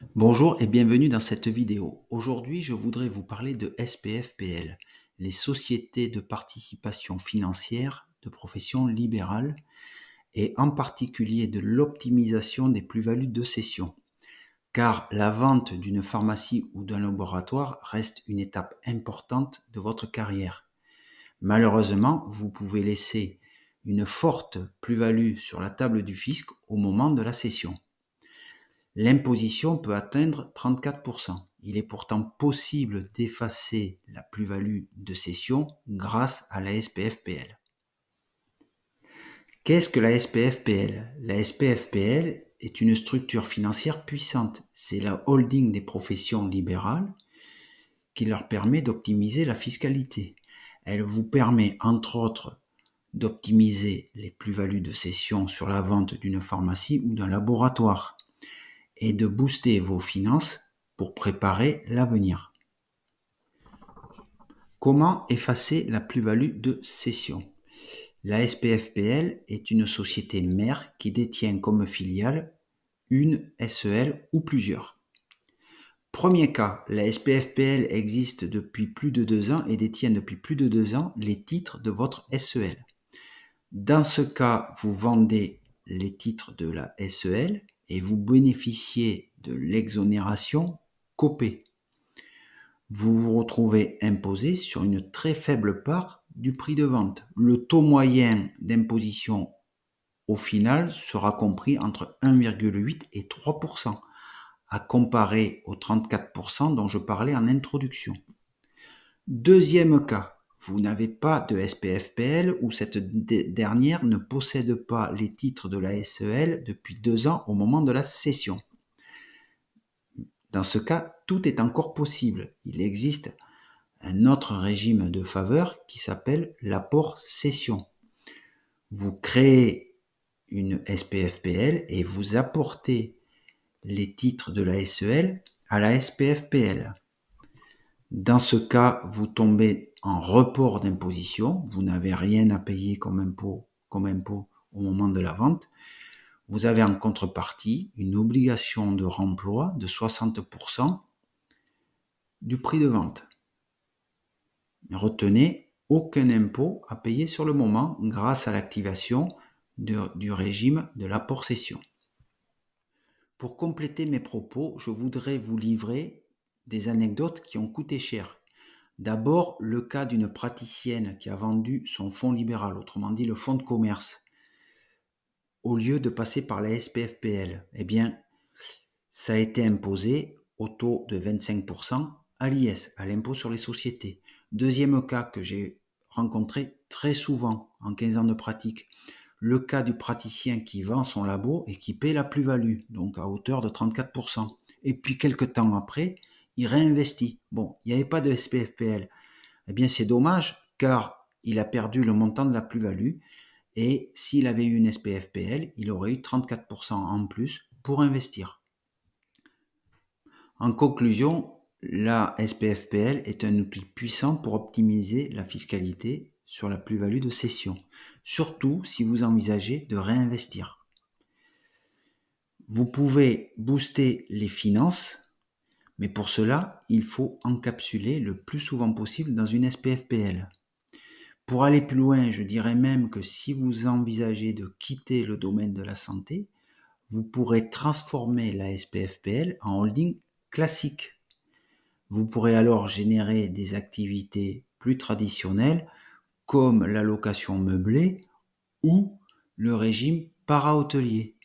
Bonjour et bienvenue dans cette vidéo. Aujourd'hui, je voudrais vous parler de SPFPL, les sociétés de participation financière de profession libérale et en particulier de l'optimisation des plus-values de cession. Car la vente d'une pharmacie ou d'un laboratoire reste une étape importante de votre carrière. Malheureusement, vous pouvez laisser une forte plus-value sur la table du fisc au moment de la cession. L'imposition peut atteindre 34%. Il est pourtant possible d'effacer la plus-value de cession grâce à la SPFPL. Qu'est-ce que la SPFPL? La SPFPL est une structure financière puissante. C'est la holding des professions libérales qui leur permet d'optimiser la fiscalité. Elle vous permet, entre autres, d'optimiser les plus-values de cession sur la vente d'une pharmacie ou d'un laboratoire et de booster vos finances pour préparer l'avenir. Comment effacer la plus-value de cession? La SPFPL est une société mère qui détient comme filiale une SEL ou plusieurs. Premier cas, la SPFPL existe depuis plus de 2 ans et détient depuis plus de 2 ans les titres de votre SEL. Dans ce cas, vous vendez les titres de la SEL et vous bénéficiez de l'exonération COPE. Vous vous retrouvez imposé sur une très faible part du prix de vente. Le taux moyen d'imposition au final sera compris entre 1,8 et 3%, à comparer aux 34% dont je parlais en introduction. Deuxième cas, vous n'avez pas de SPFPL ou cette dernière ne possède pas les titres de la SEL depuis 2 ans au moment de la cession. Dans ce cas, tout est encore possible. Il existe un autre régime de faveur qui s'appelle l'apport cession. Vous créez une SPFPL et vous apportez les titres de la SEL à la SPFPL. Dans ce cas, vous tombez en report d'imposition. Vous n'avez rien à payer comme impôt au moment de la vente. Vous avez en contrepartie une obligation de remploi de 60% du prix de vente. Retenez, aucun impôt à payer sur le moment grâce à l'activation du régime de l'apport cession. Pour compléter mes propos, je voudrais vous livrer des anecdotes qui ont coûté cher. D'abord, le cas d'une praticienne qui a vendu son fonds libéral, autrement dit le fonds de commerce, au lieu de passer par la SPFPL. Eh bien, ça a été imposé au taux de 25% à l'IS, à l'impôt sur les sociétés. Deuxième cas que j'ai rencontré très souvent en 15 ans de pratique, le cas du praticien qui vend son labo et qui paie la plus-value, donc à hauteur de 34%. Et puis quelques temps après, il réinvestit. Bon, il n'y avait pas de SPFPL. Eh bien, c'est dommage car il a perdu le montant de la plus-value et s'il avait eu une SPFPL, il aurait eu 34% en plus pour investir. En conclusion, la SPFPL est un outil puissant pour optimiser la fiscalité sur la plus-value de cession, surtout si vous envisagez de réinvestir. Vous pouvez booster les finances, mais pour cela, il faut encapsuler le plus souvent possible dans une SPFPL. Pour aller plus loin, je dirais même que si vous envisagez de quitter le domaine de la santé, vous pourrez transformer la SPFPL en holding classique. Vous pourrez alors générer des activités plus traditionnelles comme la location meublée ou le régime para-hôtelier.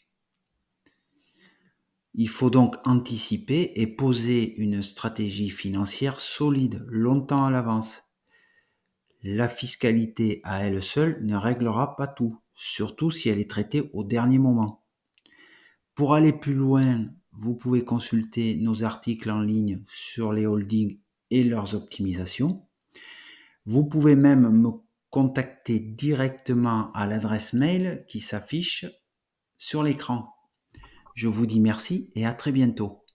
Il faut donc anticiper et poser une stratégie financière solide longtemps à l'avance. La fiscalité à elle seule ne réglera pas tout, surtout si elle est traitée au dernier moment. Pour aller plus loin, vous pouvez consulter nos articles en ligne sur les holdings et leurs optimisations. Vous pouvez même me contacter directement à l'adresse mail qui s'affiche sur l'écran. Je vous dis merci et à très bientôt.